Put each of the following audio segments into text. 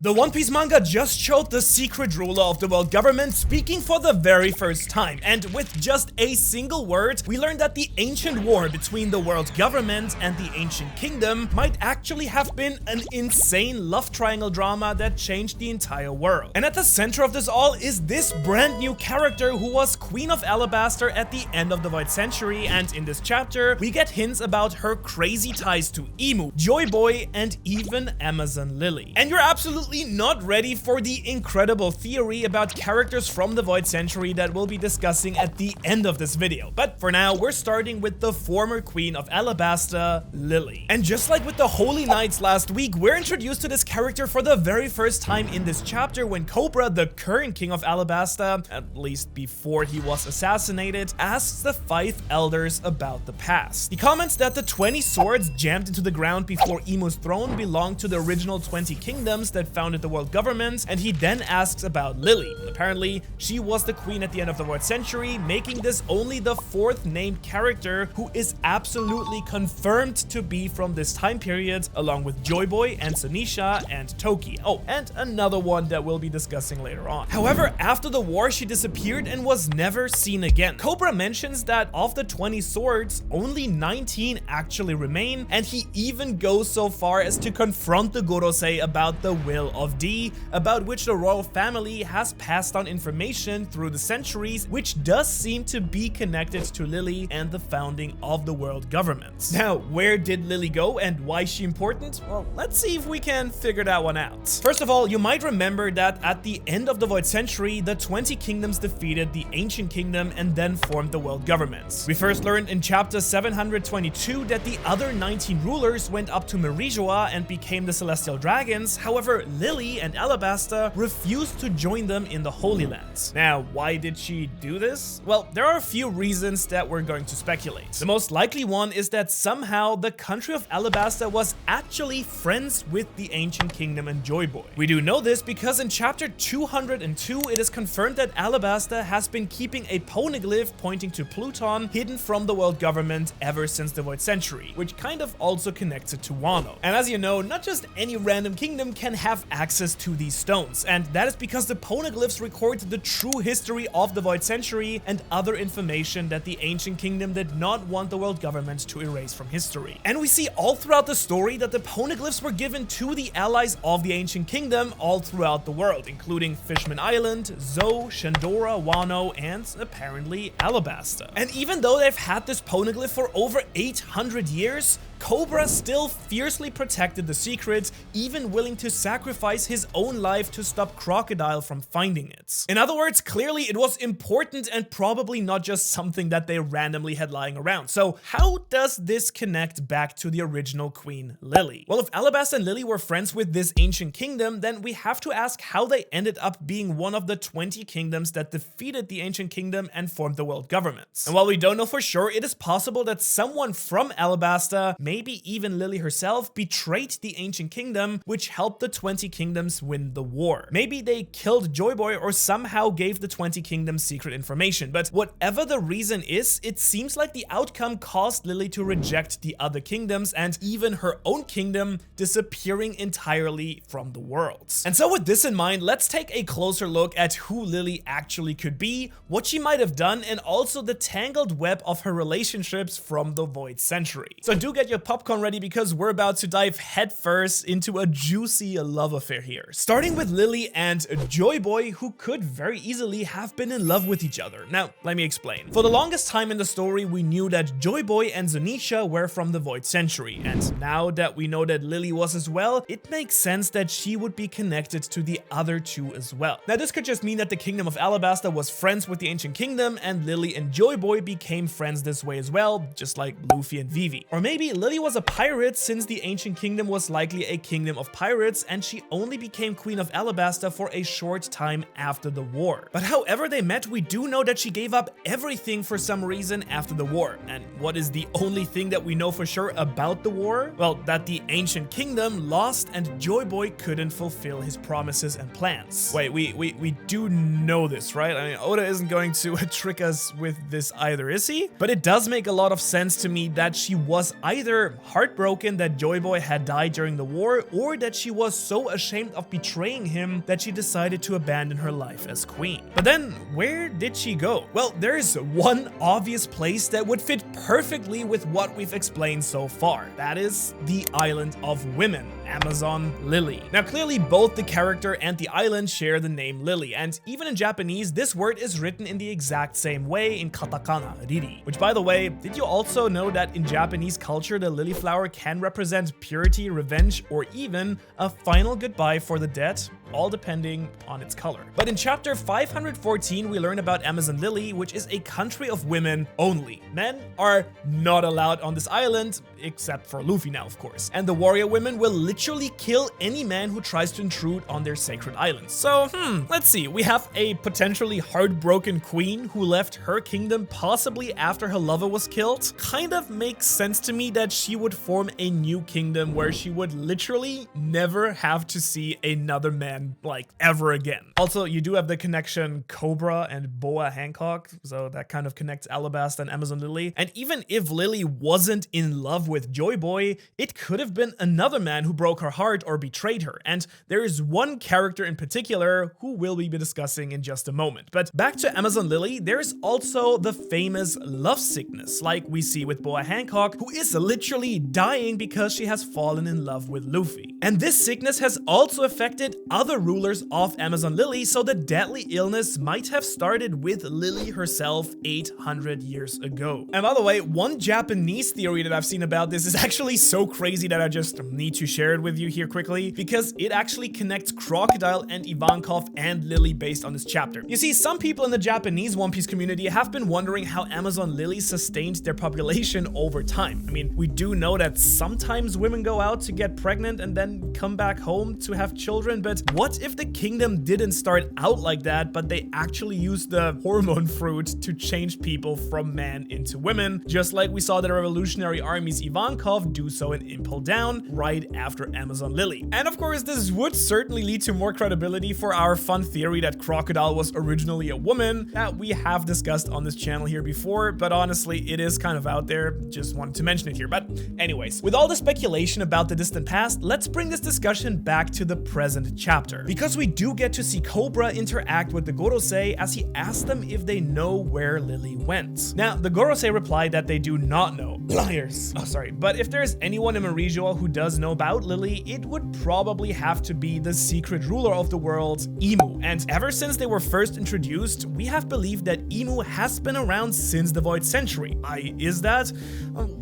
The One Piece manga just showed the secret ruler of the world government speaking for the very first time, and with just a single word, we learned that the ancient war between the world government and the ancient kingdom might actually have been an insane love triangle drama that changed the entire world. And at the center of this all is this brand new character who was Queen of Alabasta at the end of the Void Century, and in this chapter, we get hints about her crazy ties to Emu, Joy Boy, and even Amazon Lily. And you're absolutely not ready for the incredible theory about characters from the Void Century that we'll be discussing at the end of this video. But for now, we're starting with the former Queen of Alabasta, Lili. And just like with the Holy Knights last week, we're introduced to this character for the very first time in this chapter when Cobra, the current King of Alabasta, at least before he was assassinated, asks the 5 elders about the past. He comments that the 20 swords jammed into the ground before Emu's throne belonged to the original 20 kingdoms that founded the world government, and he then asks about Lili. Apparently, she was the queen at the end of the Void Century, making this only the 4th named character who is absolutely confirmed to be from this time period, along with Joy Boy and Sul'Nisha and Toki. Oh, and another one that we'll be discussing later on. However, after the war, she disappeared and was never seen again. Cobra mentions that of the 20 swords, only 19 actually remain, and he even goes so far as to confront the Gorosei about the will of D, about which the royal family has passed on information through the centuries, which does seem to be connected to Lili and the founding of the world government. Now, where did Lili go and why is she important? Well, let's see if we can figure that one out. First of all, you might remember that at the end of the Void Century, the 20 kingdoms defeated the ancient kingdom and then formed the world government. We first learned in chapter 722 that the other 19 rulers went up to Merijoa and became the Celestial Dragons. However, Lili and Alabasta refused to join them in the Holy Land. Now, why did she do this? Well, there are a few reasons that we're going to speculate. The most likely one is that somehow the country of Alabasta was actually friends with the ancient kingdom and Joy Boy. We do know this because in chapter 202, it is confirmed that Alabasta has been keeping a poneglyph pointing to Pluton hidden from the world government ever since the Void Century, which kind of also connects it to Wano. And as you know, not just any random kingdom can have access to these stones, and that is because the poneglyphs record the true history of the Void Century and other information that the ancient kingdom did not want the world government to erase from history. And we see all throughout the story that the poneglyphs were given to the allies of the ancient kingdom all throughout the world, including Fishman Island, Zou, Shandora, Wano, and apparently Alabasta. And even though they've had this poneglyph for over 800 years, Cobra still fiercely protected the secret, even willing to sacrifice his own life to stop Crocodile from finding it. In other words, clearly it was important and probably not just something that they randomly had lying around. So how does this connect back to the original Queen Lili? Well, if Alabasta and Lili were friends with this ancient kingdom, then we have to ask how they ended up being one of the 20 kingdoms that defeated the ancient kingdom and formed the world government. And while we don't know for sure, it is possible that someone from Alabasta, maybe even Lili herself, betrayed the ancient kingdom, which helped the 20 kingdoms win the war. Maybe they killed Joy Boy or somehow gave the 20 kingdoms secret information, but whatever the reason is, it seems like the outcome caused Lili to reject the other kingdoms and even her own kingdom disappearing entirely from the world. And so with this in mind, let's take a closer look at who Lili actually could be, what she might have done, and also the tangled web of her relationships from the Void Century. So do get your popcorn ready because we're about to dive headfirst into a juicy love affair here. Starting with Lili and Joy Boy, who could very easily have been in love with each other. Now, let me explain. For the longest time in the story, we knew that Joy Boy and Sul'Nisha were from the Void Century, and now that we know that Lili was as well, it makes sense that she would be connected to the other two as well. Now, this could just mean that the Kingdom of Alabasta was friends with the Ancient Kingdom, and Lili and Joy Boy became friends this way as well, just like Luffy and Vivi. Or maybe Lili was a pirate since the Ancient Kingdom was likely a kingdom of pirates, and she only became Queen of Alabasta for a short time after the war. But however they met, we do know that she gave up everything for some reason after the war. And what is the only thing that we know for sure about the war? Well, that the Ancient Kingdom lost and Joy Boy couldn't fulfill his promises and plans. Wait, we do know this, right? I mean, Oda isn't going to trick us with this either, is he? But it does make a lot of sense to me that she was either either heartbroken that Joy Boy had died during the war, or that she was so ashamed of betraying him that she decided to abandon her life as queen. But then, where did she go? Well, there's one obvious place that would fit perfectly with what we've explained so far. That is the Island of Women, Amazon Lili. Now, clearly both the character and the island share the name Lili, and even in Japanese, this word is written in the exact same way in katakana, riri. Which, by the way, did you also know that in Japanese culture, the lily flower can represent purity, revenge, or even a final goodbye for the dead? All depending on its color. But in chapter 514, we learn about Amazon Lili, which is a country of women only. Men are not allowed on this island, except for Luffy now, of course. And the warrior women will literally kill any man who tries to intrude on their sacred islands. So, let's see. We have a potentially heartbroken queen who left her kingdom possibly after her lover was killed. Kind of makes sense to me that she would form a new kingdom where she would literally never have to see another man like ever again. Also, you do have the connection Cobra and Boa Hancock, so that kind of connects Alabasta and Amazon Lili. And even if Lili wasn't in love with Joy Boy, it could have been another man who broke her heart or betrayed her. And there is one character in particular who we'll be discussing in just a moment. But back to Amazon Lili, there's also the famous love sickness, like we see with Boa Hancock, who is literally dying because she has fallen in love with Luffy. And this sickness has also affected other rulers of Amazon Lili, so the deadly illness might have started with Lili herself 800 years ago. And by the way, one Japanese theory that I've seen about this is actually so crazy that I just need to share it with you here quickly, because it actually connects Crocodile and Ivankov and Lili based on this chapter. You see, some people in the Japanese One Piece community have been wondering how Amazon Lili sustained their population over time. I mean, we do know that sometimes women go out to get pregnant and then come back home to have children, but what if the kingdom didn't start out like that, but they actually used the hormone fruit to change people from man into women, just like we saw the Revolutionary Army's Ivankov do so in Impel Down right after Amazon Lili. And of course, this would certainly lead to more credibility for our fun theory that Crocodile was originally a woman that we have discussed on this channel here before, but honestly, it is kind of out there. Just wanted to mention it here. But anyways, with all the speculation about the distant past, let's bring this discussion back to the present chapter. Because we do get to see Cobra interact with the Gorosei as he asked them if they know where Lili went. Now, the Gorosei replied that they do not know. Liars. Oh, sorry. But if there's anyone in Marijoa who does know about Lili, it would probably have to be the secret ruler of the world, Imu. And ever since they were first introduced, we have believed that Imu has been around since the Void Century. Is that?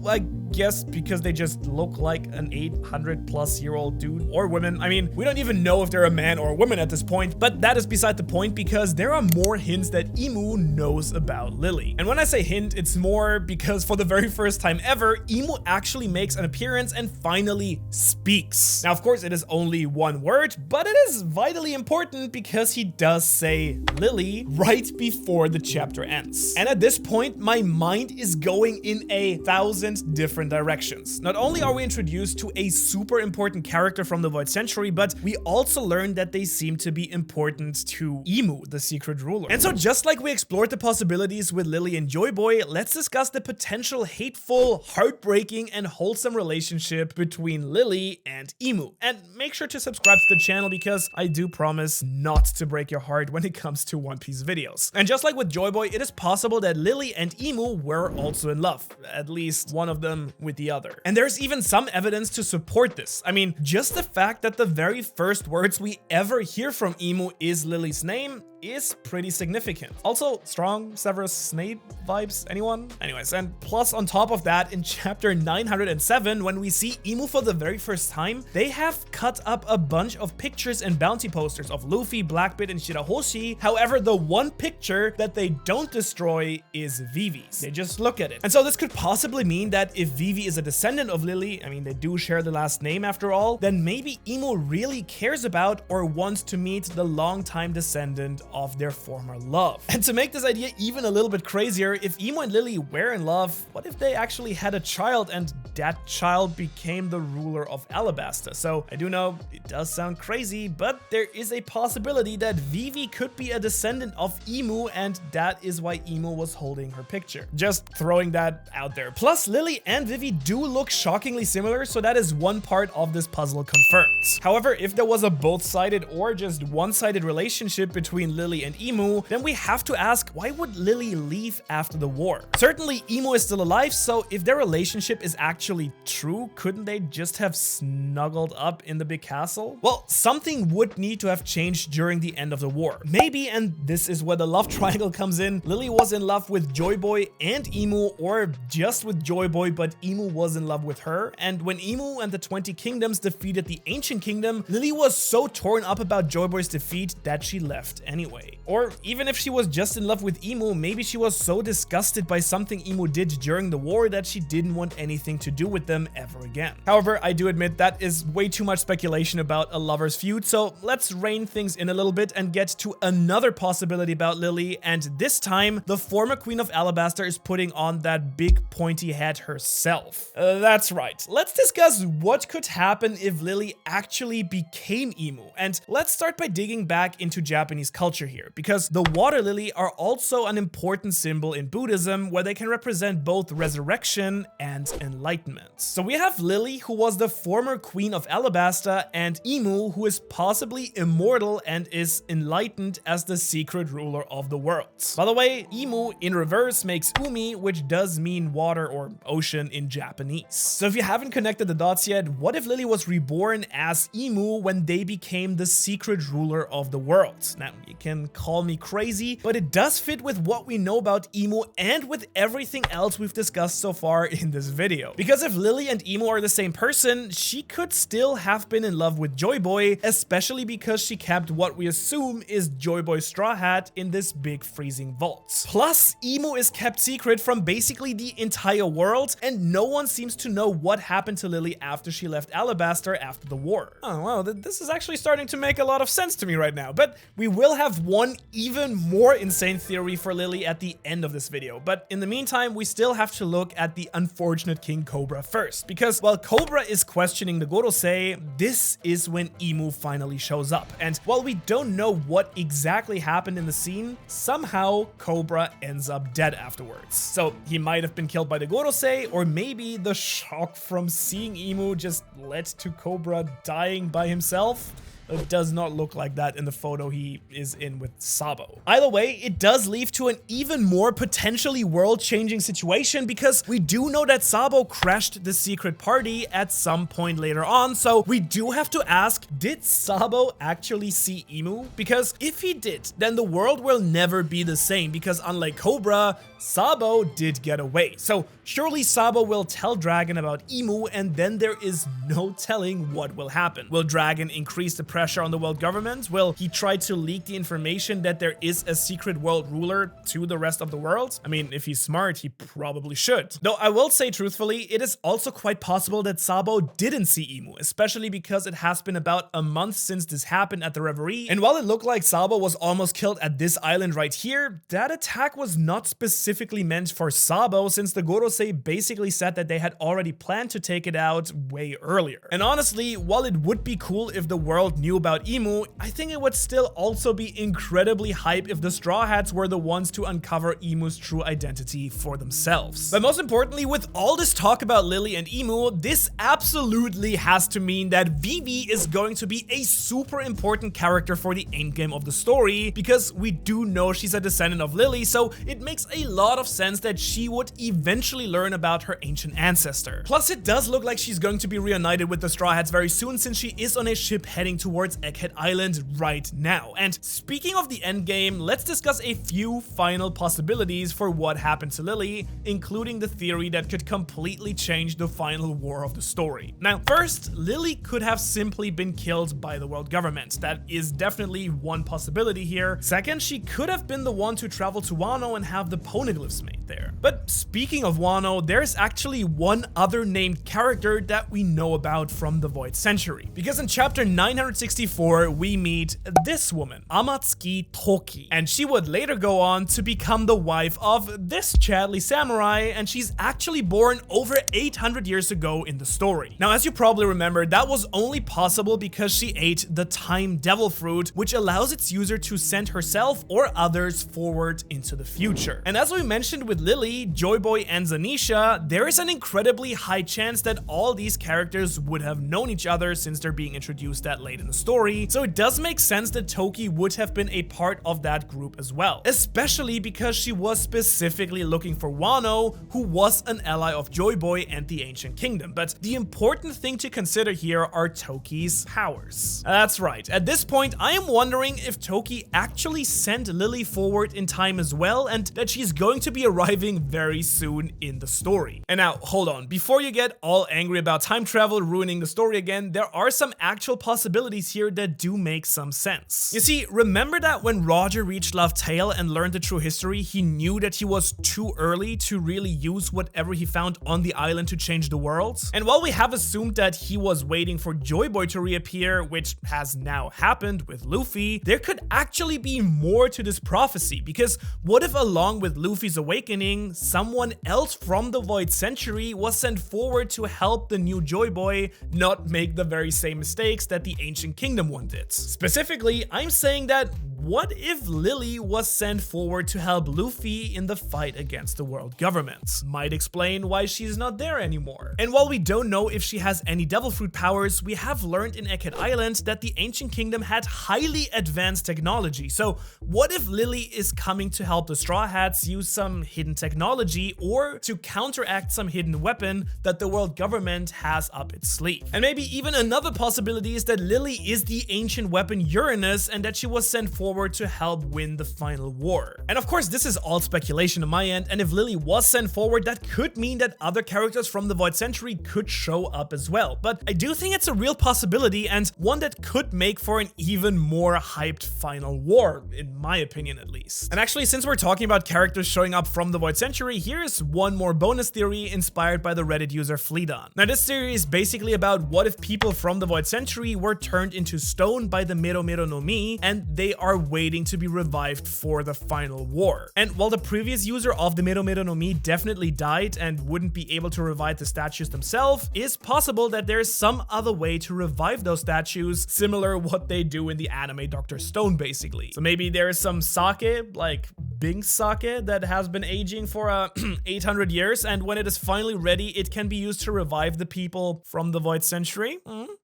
I guess because they just look like an 800-plus-year-old dude or woman. I mean, we don't even know if they're a man or a woman at this point, but that is beside the point because there are more hints that Imu knows about Lili. And when I say hint, it's more because for the very first time ever, Imu actually makes an appearance and finally speaks. Now, of course, it is only one word, but it is vitally important because he does say Lili right before the chapter ends. And at this point, my mind is going in 1,000 different directions. Not only are we introduced to a super important character from the Void Century, but we also learn that they seem to be important to Imu, the secret ruler. And so just like we explored the possibilities with Lili and Joy Boy, let's discuss the potential hateful, heartbreaking, and wholesome relationship between Lili and Imu. And make sure to subscribe to the channel because I do promise not to break your heart when it comes to One Piece videos. And just like with Joy Boy, it is possible that Lili and Imu were also in love, at least one of them with the other. And there's even some evidence to support this. I mean, just the fact that the very first words we ever hear from Imu is Lili's name is pretty significant. Also, strong Severus Snape vibes, anyone? Anyways, and plus on top of that, in chapter 907, when we see Imu for the very first time, they have cut up a bunch of pictures and bounty posters of Luffy, Blackbeard, and Shirahoshi. However, the one picture that they don't destroy is Vivi's. They just look at it. And so this could possibly mean that if Vivi is a descendant of Lili, I mean, they do share the last name after all, then maybe Imu really cares about or wants to meet the longtime descendant of their former love. And to make this idea even a little bit crazier, if Imu and Lili were in love, what if they actually had a child and that child became the ruler of Alabasta. So I do know it does sound crazy, but there is a possibility that Vivi could be a descendant of Emu, and that is why Emu was holding her picture. Just throwing that out there. Plus, Lili and Vivi do look shockingly similar, so that is one part of this puzzle confirmed. However, if there was a both-sided or just one-sided relationship between Lili and Emu, then we have to ask, why would Lili leave after the war? Certainly, Emu is still alive, so if their relationship is actually true, couldn't they just have snuggled up in the big castle? Well, something would need to have changed during the end of the war. Maybe, and this is where the love triangle comes in, Lili was in love with Joy Boy and Emu, or just with Joy Boy, but Emu was in love with her. And when Emu and the 20 Kingdoms defeated the Ancient Kingdom, Lili was so torn up about Joy Boy's defeat that she left anyway. Or even if she was just in love with Emu, maybe she was so disgusted by something Emu did during the war that she didn't want anything to do with them ever again. However, I do admit that is way too much speculation about a lover's feud, so let's rein things in a little bit and get to another possibility about Lili, and this time, the former Queen of Alabasta is putting on that big pointy hat herself. That's right. Let's discuss what could happen if Lili actually became Emu, and let's start by digging back into Japanese culture here, because the water lily are also an important symbol in Buddhism, where they can represent both resurrection and enlightenment. So we have Lili, who was the former Queen of Alabasta, and Emu, who is possibly immortal and is enlightened as the secret ruler of the world. By the way, Emu in reverse makes Umi, which does mean water or ocean in Japanese. So if you haven't connected the dots yet, what if Lili was reborn as Emu when they became the secret ruler of the world? Now, you can call me crazy, but it does fit with what we know about Emu and with everything else we've discussed so far in this video. Because if Lili and Emu are the same person, she could still have been in love with Joy Boy, especially because she kept what we assume is Joy Boy's straw hat in this big freezing vault. Plus, Emu is kept secret from basically the entire world, and no one seems to know what happened to Lili after she left Alabasta after the war. Oh wow, this is actually starting to make a lot of sense to me right now, but we will have one even more insane theory for Lili at the end of this video. But in the meantime, we still have to look at the unfortunate King Cobra first, because while Cobra is questioning the Gorosei, this is when Emu finally shows up. And while we don't know what exactly happened in the scene, somehow Cobra ends up dead afterwards. So he might have been killed by the Gorosei, or maybe the shock from seeing Emu just led to Cobra dying by himself. It does not look like that in the photo he is in with Sabo. Either way, it does lead to an even more potentially world-changing situation, because we do know that Sabo crashed the secret party at some point later on, so we do have to ask, did Sabo actually see Emu? Because if he did, then the world will never be the same, because unlike Cobra, Sabo did get away. So surely Sabo will tell Dragon about Emu, and then there is no telling what will happen. Will Dragon increase the pressure on the world government? Will he try to leak the information that there is a secret world ruler to the rest of the world? I mean, if he's smart, he probably should. Though I will say truthfully, it is also quite possible that Sabo didn't see Emu, especially because it has been about a month since this happened at the Reverie. And while it looked like Sabo was almost killed at this island right here, that attack was not specifically meant for Sabo, since the Gorosei basically said that they had already planned to take it out way earlier. And honestly, while it would be cool if the world knew about Emu, I think it would still also be incredibly hype if the Straw Hats were the ones to uncover Emu's true identity for themselves. But most importantly, with all this talk about Lili and Emu, this absolutely has to mean that Vivi is going to be a super important character for the endgame of the story, because we do know she's a descendant of Lili, so it makes a lot of sense that she would eventually learn about her ancient ancestor. Plus, it does look like she's going to be reunited with the Straw Hats very soon, since she is on a ship heading towards Egghead Island right now. And speaking of the endgame, let's discuss a few final possibilities for what happened to Lili, including the theory that could completely change the final war of the story. Now, first, Lili could have simply been killed by the world government. That is definitely one possibility here. Second, she could have been the one to travel to Wano and have the poneglyphs made there. But speaking of Wano, there's actually one other named character that we know about from the Void Century. Because in chapter 960 64, we meet this woman, 𝙻𝚎𝚐𝚐𝚗𝚍, and she would later go on to become the wife of this Chadley samurai, and she's actually born over 800 years ago in the story. Now, as you probably remember, that was only possible because she ate the time devil fruit, which allows its user to send herself or others forward into the future. And as we mentioned with Lili, Joy Boy, and Zanisha, there is an incredibly high chance that all these characters would have known each other since they're being introduced that late in the story, so it does make sense that Toki would have been a part of that group as well, especially because she was specifically looking for Wano, who was an ally of Joy Boy and the Ancient Kingdom. But the important thing to consider here are Toki's powers. That's right, at this point I am wondering if Toki actually sent Lili forward in time as well, and that she's going to be arriving very soon in the story. And now, hold on, before you get all angry about time travel ruining the story again, there are some actual possibilities here that do make some sense. You see, remember that when Roger reached Laugh Tale and learned the true history, he knew that he was too early to really use whatever he found on the island to change the world? And while we have assumed that he was waiting for Joy Boy to reappear, which has now happened with Luffy, there could actually be more to this prophecy, because what if along with Luffy's awakening, someone else from the Void Century was sent forward to help the new Joy Boy not make the very same mistakes that the Ancient Kingdom one did? Specifically, I'm saying that what if Lili was sent forward to help Luffy in the fight against the world government? Might explain why she's not there anymore. And while we don't know if she has any devil fruit powers, we have learned in Egghead Island that the Ancient Kingdom had highly advanced technology. So what if Lili is coming to help the Straw Hats use some hidden technology or to counteract some hidden weapon that the world government has up its sleeve? And maybe even another possibility is that Lili is the ancient weapon Uranus and that she was sent forward to help win the final war. And of course, this is all speculation on my end, and if Lili was sent forward, that could mean that other characters from the Void Century could show up as well. But I do think it's a real possibility, and one that could make for an even more hyped final war, in my opinion at least. And actually, since we're talking about characters showing up from the Void Century, here's one more bonus theory inspired by the Reddit user Fleedon. Now, this theory is basically about what if people from the Void Century were turned into stone by the Mero Mero no Mi, and they are waiting to be revived for the final war. And while the previous user of the Mero Mero no Mi definitely died and wouldn't be able to revive the statues themselves, it's possible that there's some other way to revive those statues, similar what they do in the anime Dr. Stone basically. So maybe there's some sake, like Bing sake, that has been aging for 800 years, and when it is finally ready, it can be used to revive the people from the Void Century.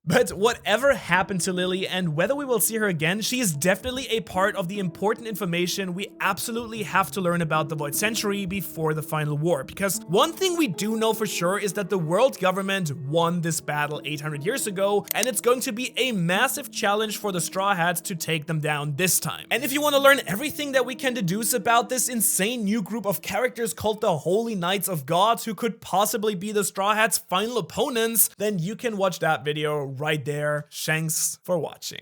But whatever happened to Lili and whether we will see her again, she is definitely a part of the important information we absolutely have to learn about the Void Century before the final war. Because one thing we do know for sure is that the world government won this battle 800 years ago, and it's going to be a massive challenge for the Straw Hats to take them down this time. And if you want to learn everything that we can deduce about this insane new group of characters called the Holy Knights of Gods, who could possibly be the Straw Hats' final opponents, then you can watch that video right there. Thanks for watching.